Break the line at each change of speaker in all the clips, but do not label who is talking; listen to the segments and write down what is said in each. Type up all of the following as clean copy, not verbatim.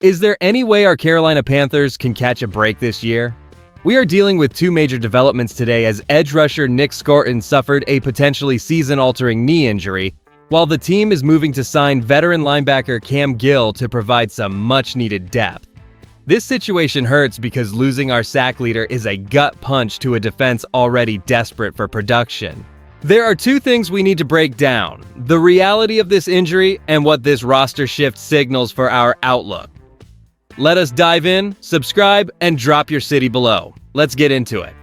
Is there any way our Carolina Panthers can catch a break this year? We are dealing with two major developments today as edge rusher Nick Scotton suffered a potentially season-altering knee injury, while the team is moving to sign veteran linebacker Cam Gill to provide some much-needed depth. This situation hurts because losing our sack leader is a gut punch to a defense already desperate for production. There are two things we need to break down: the reality of this injury and what this roster shift signals for our outlook. Let us dive in, subscribe, and drop your city below. Let's get into it.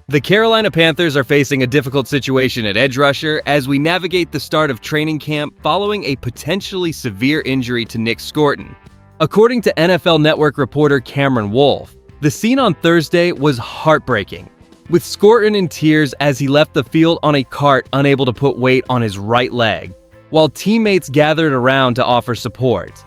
The Carolina Panthers are facing a difficult situation at edge rusher as we navigate the start of training camp following a potentially severe injury to Nick Scotton. According to NFL Network reporter Cameron Wolfe, the scene on Thursday was heartbreaking, with Scotton in tears as he left the field on a cart unable to put weight on his right leg, while teammates gathered around to offer support.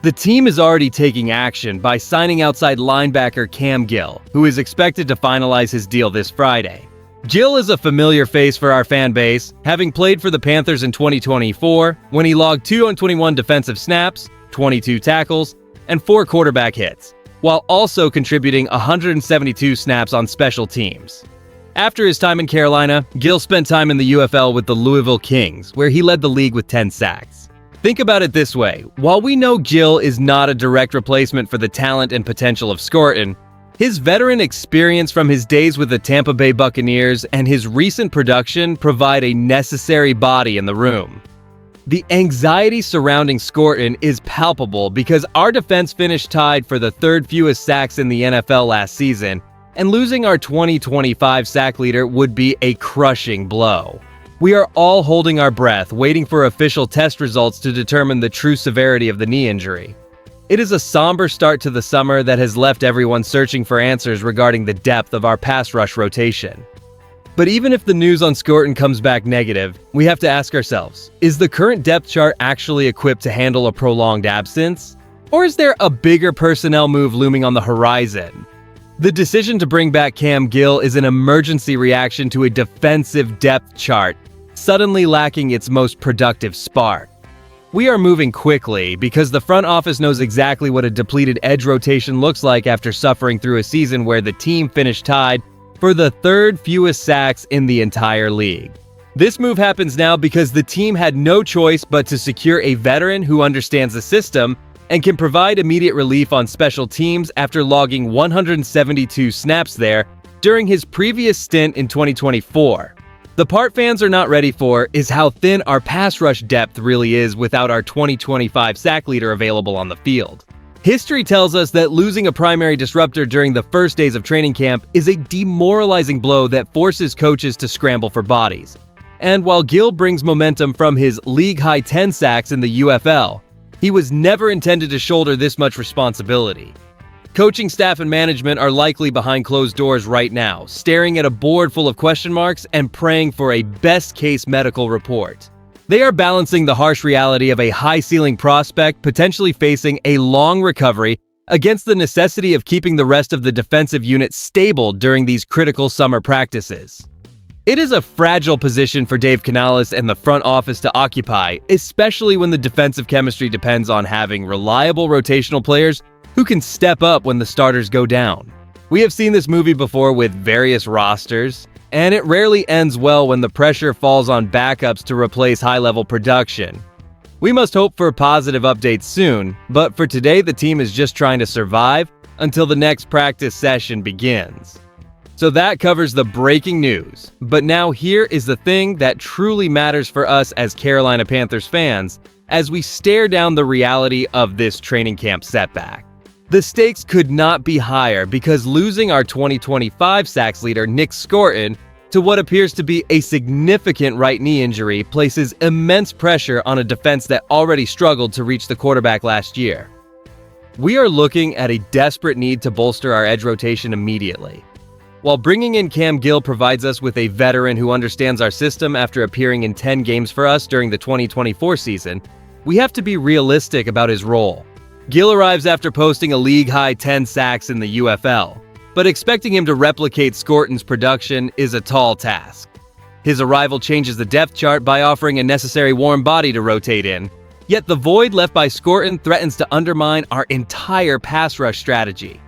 The team is already taking action by signing outside linebacker Cam Gill, who is expected to finalize his deal this Friday. Gill is a familiar face for our fan base, having played for the Panthers in 2024 when he logged 221 defensive snaps, 22 tackles, and 4 quarterback hits, while also contributing 172 snaps on special teams. After his time in Carolina, Gill spent time in the UFL with the Louisville Kings, where he led the league with 10 sacks. Think about it this way: while we know Gill is not a direct replacement for the talent and potential of Scotton, his veteran experience from his days with the Tampa Bay Buccaneers and his recent production provide a necessary body in the room. The anxiety surrounding Scotton is palpable because our defense finished tied for the third fewest sacks in the NFL last season, and losing our 2025 sack leader would be a crushing blow. We are all holding our breath, waiting for official test results to determine the true severity of the knee injury. It is a somber start to the summer that has left everyone searching for answers regarding the depth of our pass rush rotation. But even if the news on Scotton comes back negative, we have to ask ourselves, is the current depth chart actually equipped to handle a prolonged absence? Or is there a bigger personnel move looming on the horizon? The decision to bring back Cam Gill is an emergency reaction to a defensive depth chart suddenly lacking its most productive spark. We are moving quickly because the front office knows exactly what a depleted edge rotation looks like after suffering through a season where the team finished tied for the third fewest sacks in the entire league. This move happens now because the team had no choice but to secure a veteran who understands the system and can provide immediate relief on special teams after logging 172 snaps there during his previous stint in 2024. The part fans are not ready for is how thin our pass rush depth really is without our 2025 sack leader available on the field. History tells us that losing a primary disruptor during the first days of training camp is a demoralizing blow that forces coaches to scramble for bodies. And while Gill brings momentum from his league-high 10 sacks in the UFL, he was never intended to shoulder this much responsibility. Coaching staff and management are likely behind closed doors right now, staring at a board full of question marks and praying for a best-case medical report. They are balancing the harsh reality of a high-ceiling prospect potentially facing a long recovery against the necessity of keeping the rest of the defensive unit stable during these critical summer practices. It is a fragile position for Dave Canales and the front office to occupy, especially when the defensive chemistry depends on having reliable rotational players who can step up when the starters go down. We have seen this movie before with various rosters, and it rarely ends well when the pressure falls on backups to replace high-level production. We must hope for positive updates soon, but for today the team is just trying to survive until the next practice session begins. So that covers the breaking news, but now here is the thing that truly matters for us as Carolina Panthers fans as we stare down the reality of this training camp setback. The stakes could not be higher because losing our 2025 sacks leader Nick Scotton to what appears to be a significant right knee injury places immense pressure on a defense that already struggled to reach the quarterback last year. We are looking at a desperate need to bolster our edge rotation immediately. While bringing in Cam Gill provides us with a veteran who understands our system after appearing in 10 games for us during the 2024 season, we have to be realistic about his role. Gill arrives after posting a league-high 10 sacks in the UFL, but expecting him to replicate Scotton's production is a tall task. His arrival changes the depth chart by offering a necessary warm body to rotate in, Yet the void left by Scourton threatens to undermine our entire pass rush strategy.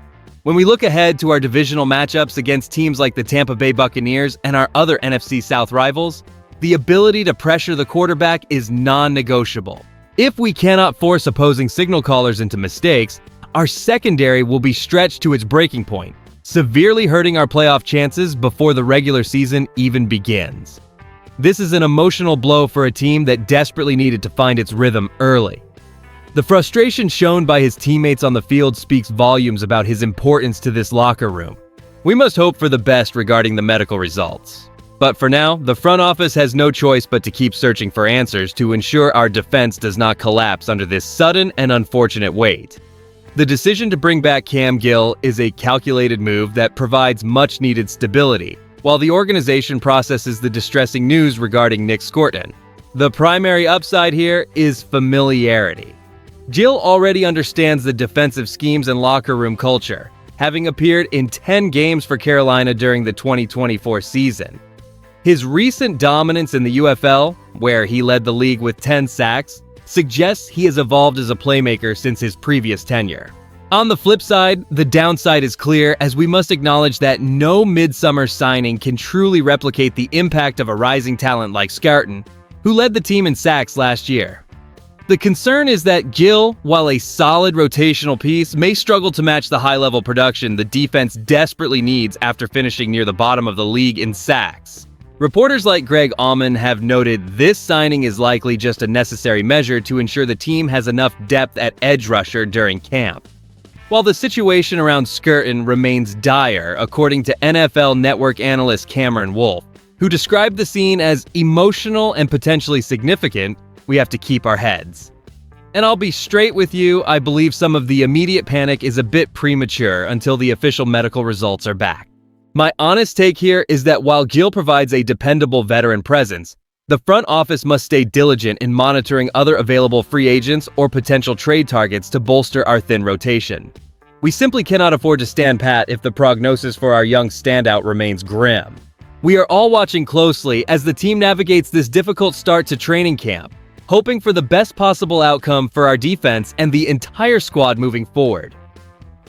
When we look ahead to our divisional matchups against teams like the Tampa Bay Buccaneers and our other NFC South rivals, the ability to pressure the quarterback is non-negotiable. If we cannot force opposing signal callers into mistakes, our secondary will be stretched to its breaking point, severely hurting our playoff chances before the regular season even begins. This is an emotional blow for a team that desperately needed to find its rhythm early. The frustration shown by his teammates on the field speaks volumes about his importance to this locker room. We must hope for the best regarding the medical results. But for now, the front office has no choice but to keep searching for answers to ensure our defense does not collapse under this sudden and unfortunate weight. The decision to bring back Cam Gill is a calculated move that provides much-needed stability, while the organization processes the distressing news regarding Nick Scourton. The primary upside here is familiarity. Gill already understands the defensive schemes and locker room culture, having appeared in 10 games for Carolina during the 2024 season. His recent dominance in the UFL, where he led the league with 10 sacks, suggests he has evolved as a playmaker since his previous tenure. On the flip side, the downside is clear, as we must acknowledge that no midsummer signing can truly replicate the impact of a rising talent like Scourton, who led the team in sacks last year. The concern is that Gill, while a solid rotational piece, may struggle to match the high-level production the defense desperately needs after finishing near the bottom of the league in sacks. Reporters like Greg Auman have noted this signing is likely just a necessary measure to ensure the team has enough depth at edge rusher during camp. While the situation around Scourton remains dire, according to NFL Network analyst Cameron Wolfe, who described the scene as emotional and potentially significant, we have to keep our heads. And I'll be straight with you, I believe some of the immediate panic is a bit premature until the official medical results are back. My honest take here is that while Gill provides a dependable veteran presence, the front office must stay diligent in monitoring other available free agents or potential trade targets to bolster our thin rotation. We simply cannot afford to stand pat if the prognosis for our young standout remains grim. We are all watching closely as the team navigates this difficult start to training camp, hoping for the best possible outcome for our defense and the entire squad moving forward.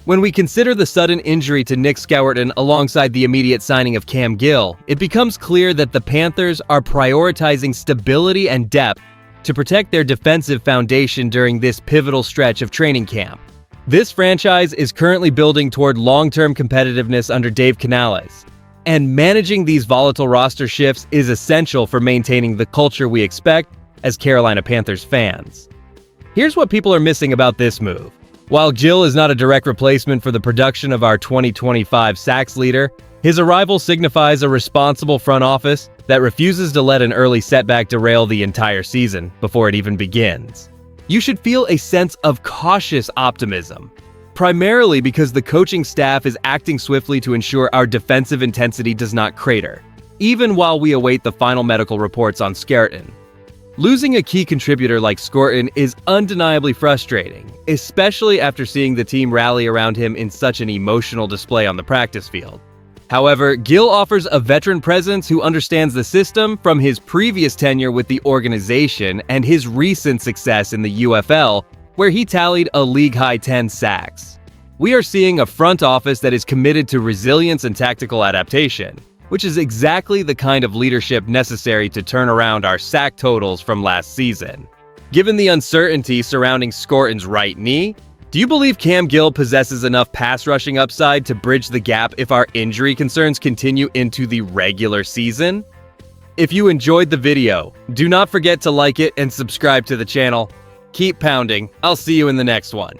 When we consider the sudden injury to Nick Scourton alongside the immediate signing of Cam Gill, it becomes clear that the Panthers are prioritizing stability and depth to protect their defensive foundation during this pivotal stretch of training camp. This franchise is currently building toward long-term competitiveness under Dave Canales, and managing these volatile roster shifts is essential for maintaining the culture we expect as Carolina Panthers fans. Here's what people are missing about this move. While Gill is not a direct replacement for the production of our 2025 sacks leader, his arrival signifies a responsible front office that refuses to let an early setback derail the entire season before it even begins. You should feel a sense of cautious optimism, primarily because the coaching staff is acting swiftly to ensure our defensive intensity does not crater, even while we await the final medical reports on Scourton. Losing a key contributor like Scourton is undeniably frustrating, especially after seeing the team rally around him in such an emotional display on the practice field. However, Gill offers a veteran presence who understands the system from his previous tenure with the organization and his recent success in the UFL, where he tallied a league-high 10 sacks. We are seeing a front office that is committed to resilience and tactical adaptation, which is exactly the kind of leadership necessary to turn around our sack totals from last season. Given the uncertainty surrounding Scourton's right knee, do you believe Cam Gill possesses enough pass rushing upside to bridge the gap if our injury concerns continue into the regular season? If you enjoyed the video, do not forget to like it and subscribe to the channel. Keep pounding. I'll see you in the next one.